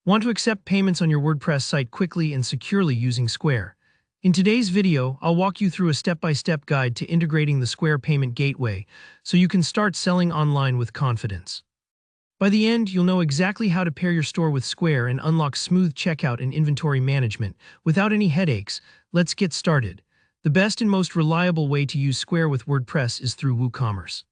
Want to accept payments on your WordPress site quickly and securely using Square? In today's video, I'll walk you through a step-by-step guide to integrating the Square payment gateway so you can start selling online with confidence. By the end, you'll know exactly how to pair your store with Square and unlock smooth checkout and inventory management without any headaches. Let's get started. The best and most reliable way to use Square with WordPress is through WooCommerce.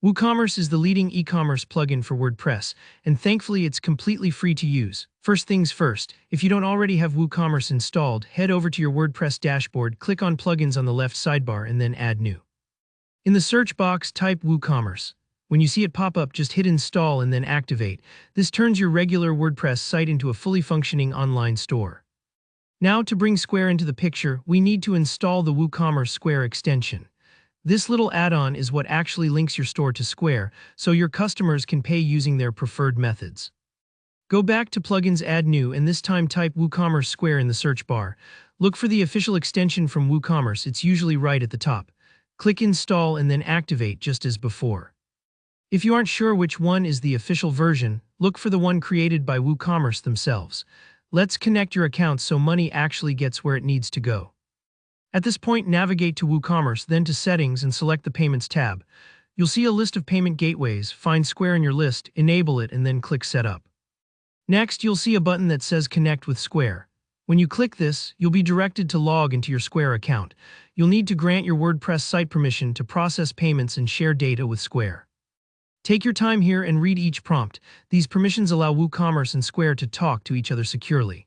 WooCommerce is the leading e-commerce plugin for WordPress, and thankfully it's completely free to use. First things first, if you don't already have WooCommerce installed, head over to your WordPress dashboard, click on Plugins on the left sidebar, and then Add New. In the search box, type WooCommerce. When you see it pop up, just hit Install and then Activate. This turns your regular WordPress site into a fully functioning online store. Now, to bring Square into the picture, we need to install the WooCommerce Square extension. This little add-on is what actually links your store to Square, so your customers can pay using their preferred methods. Go back to Plugins, Add New, and this time type WooCommerce Square in the search bar. Look for the official extension from WooCommerce, it's usually right at the top. Click Install and then Activate just as before. If you aren't sure which one is the official version, look for the one created by WooCommerce themselves. Let's connect your account so money actually gets where it needs to go. At this point, navigate to WooCommerce, then to Settings and select the Payments tab. You'll see a list of payment gateways. Find Square in your list, enable it, and then click Setup. Next, you'll see a button that says Connect with Square. When you click this, you'll be directed to log into your Square account. You'll need to grant your WordPress site permission to process payments and share data with Square. Take your time here and read each prompt. These permissions allow WooCommerce and Square to talk to each other securely.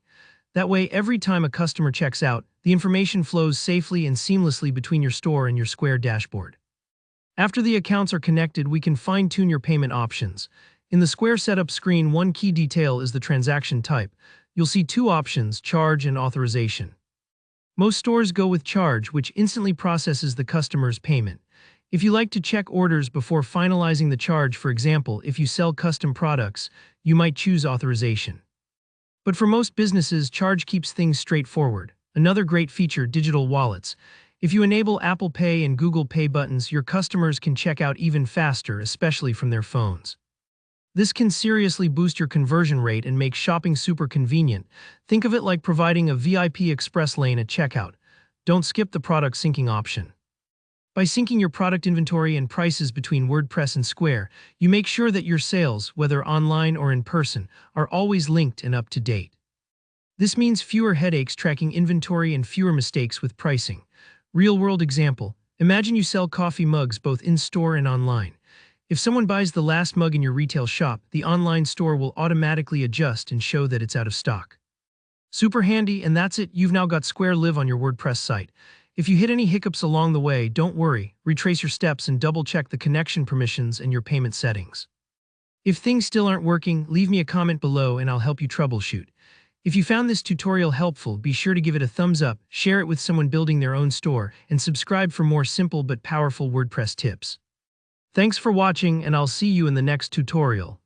That way, every time a customer checks out, the information flows safely and seamlessly between your store and your Square dashboard. After the accounts are connected, we can fine-tune your payment options. In the Square setup screen, one key detail is the transaction type. You'll see two options, charge and authorization. Most stores go with charge, which instantly processes the customer's payment. If you like to check orders before finalizing the charge, for example, if you sell custom products, you might choose authorization. But for most businesses, charge keeps things straightforward. Another great feature, digital wallets. If you enable Apple Pay and Google Pay buttons, your customers can check out even faster, especially from their phones. This can seriously boost your conversion rate and make shopping super convenient. Think of it like providing a VIP express lane at checkout. Don't skip the product syncing option. By syncing your product inventory and prices between WordPress and Square, you make sure that your sales, whether online or in person, are always linked and up to date. This means fewer headaches tracking inventory and fewer mistakes with pricing. Real-world example, imagine you sell coffee mugs both in-store and online. If someone buys the last mug in your retail shop, the online store will automatically adjust and show that it's out of stock. Super handy, and that's it, you've now got Square live on your WordPress site. If you hit any hiccups along the way, don't worry, retrace your steps and double-check the connection permissions and your payment settings. If things still aren't working, leave me a comment below and I'll help you troubleshoot. If you found this tutorial helpful, be sure to give it a thumbs up, share it with someone building their own store, and subscribe for more simple but powerful WordPress tips. Thanks for watching, and I'll see you in the next tutorial.